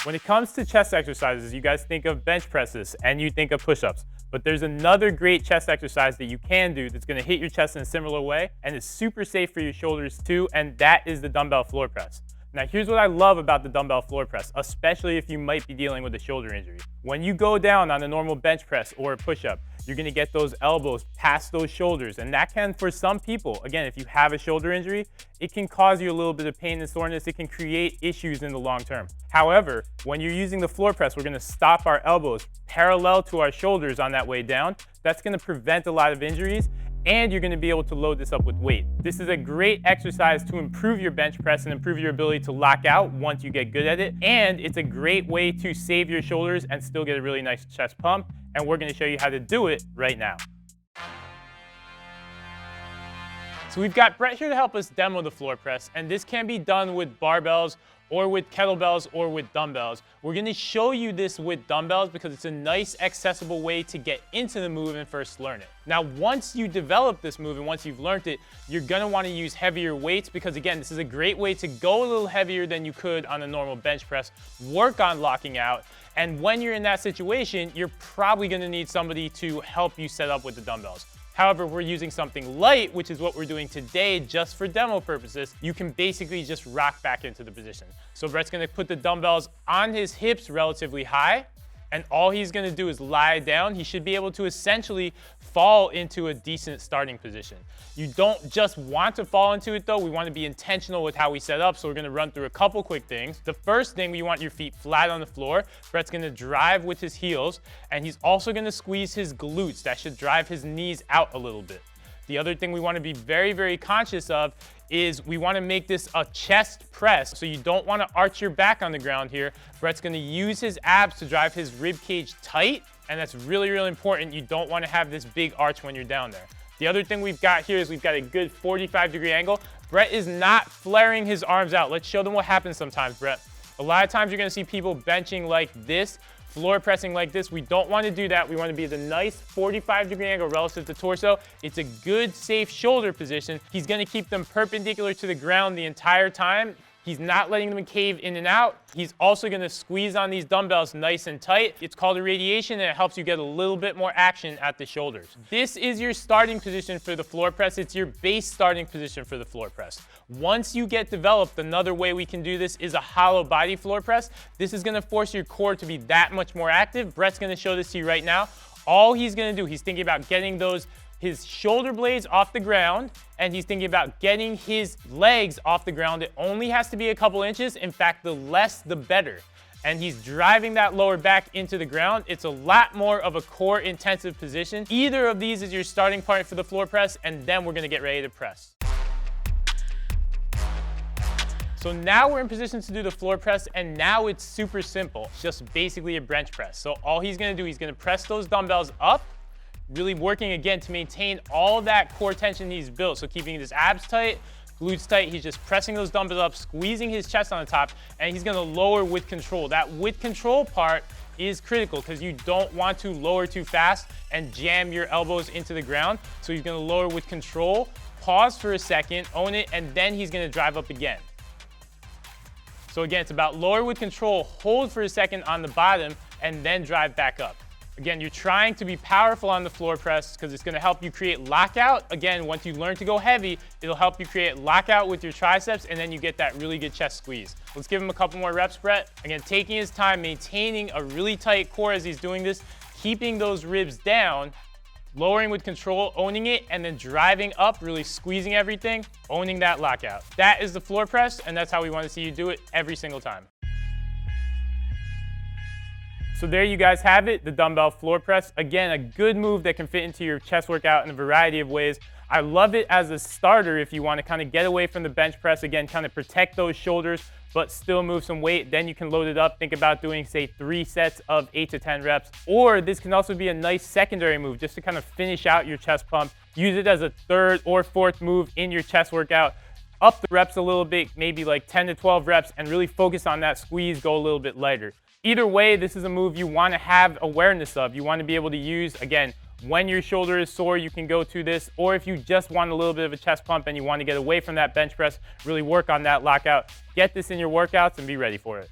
When it comes to chest exercises, you guys think of bench presses and you think of push-ups. But there's another great chest exercise that you can do that's gonna hit your chest in a similar way and is super safe for your shoulders too, and that is the dumbbell floor press. Now here's what I love about the dumbbell floor press, especially if you might be dealing with a shoulder injury. When you go down on a normal bench press or a push-up, you're gonna get those elbows past those shoulders, and that can, for some people, again, if you have a shoulder injury, it can cause you a little bit of pain and soreness. It can create issues in the long term. However, when you're using the floor press, we're gonna stop our elbows parallel to our shoulders on that way down. That's gonna prevent a lot of injuries, and you're gonna be able to load this up with weight. This is a great exercise to improve your bench press and improve your ability to lock out once you get good at it. And it's a great way to save your shoulders and still get a really nice chest pump. And we're gonna show you how to do it right now. So we've got Brett here to help us demo the floor press, and this can be done with barbells or with kettlebells or with dumbbells. We're gonna show you this with dumbbells because it's a nice accessible way to get into the move and first learn it. Now, once you develop this move and once you've learned it, you're gonna wanna use heavier weights because again, this is a great way to go a little heavier than you could on a normal bench press, work on locking out, and when you're in that situation, you're probably gonna need somebody to help you set up with the dumbbells. However, if we're using something light, which is what we're doing today just for demo purposes, you can basically just rock back into the position. So Brett's gonna put the dumbbells on his hips relatively high, and all he's gonna do is lie down. He should be able to essentially fall into a decent starting position. You don't just want to fall into it though, we wanna be intentional with how we set up, so we're gonna run through a couple quick things. The first thing, we want your feet flat on the floor. Brett's gonna drive with his heels, and he's also gonna squeeze his glutes. That should drive his knees out a little bit. The other thing we wanna be very, very conscious of is we wanna make this a chest press, so you don't wanna arch your back on the ground here. Brett's gonna use his abs to drive his rib cage tight, and that's really, really important. You don't wanna have this big arch when you're down there. The other thing we've got here is we've got a good 45-degree angle. Brett is not flaring his arms out. Let's show them what happens sometimes, Brett. A lot of times you're gonna see people benching like this, floor pressing like this. We don't want to do that. We want to be at a nice 45-degree angle relative to torso. It's a good, safe shoulder position. He's going to keep them perpendicular to the ground the entire time. He's not letting them cave in and out. He's also gonna squeeze on these dumbbells nice and tight. It's called irradiation, and it helps you get a little bit more action at the shoulders. This is your starting position for the floor press. It's your base starting position for the floor press. Once you get developed, another way we can do this is a hollow body floor press. This is gonna force your core to be that much more active. Brett's gonna show this to you right now. All he's gonna do, he's thinking about getting his shoulder blades off the ground, and he's thinking about getting his legs off the ground. It only has to be a couple inches. In fact, the less, the better. And he's driving that lower back into the ground. It's a lot more of a core intensive position. Either of these is your starting point for the floor press, and then we're gonna get ready to press. So now we're in position to do the floor press, and now it's super simple. It's just basically a bench press. So all he's gonna do, he's gonna press those dumbbells up, really working again to maintain all that core tension he's built. So keeping his abs tight, glutes tight, he's just pressing those dumbbells up, squeezing his chest on the top, and he's gonna lower with control. That with control part is critical because you don't want to lower too fast and jam your elbows into the ground. So he's gonna lower with control, pause for a second, own it, and then he's gonna drive up again. So again, it's about lower with control, hold for a second on the bottom, and then drive back up. Again, you're trying to be powerful on the floor press because it's gonna help you create lockout. Again, once you learn to go heavy, it'll help you create lockout with your triceps, and then you get that really good chest squeeze. Let's give him a couple more reps, Brett. Again, taking his time, maintaining a really tight core as he's doing this, keeping those ribs down, lowering with control, owning it, and then driving up, really squeezing everything, owning that lockout. That is the floor press, and that's how we wanna see you do it every single time. So there you guys have it, the dumbbell floor press. Again, a good move that can fit into your chest workout in a variety of ways. I love it as a starter if you want to kind of get away from the bench press. Again, kind of protect those shoulders, but still move some weight. Then you can load it up. Think about doing, say, 3 sets of 8 to 10 reps. Or this can also be a nice secondary move just to kind of finish out your chest pump. Use it as a 3rd or 4th move in your chest workout. Up the reps a little bit, maybe like 10 to 12 reps, and really focus on that squeeze, go a little bit lighter. Either way, this is a move you want to have awareness of. You want to be able to use, again, when your shoulder is sore, you can go to this, or if you just want a little bit of a chest pump and you want to get away from that bench press, really work on that lockout. Get this in your workouts and be ready for it.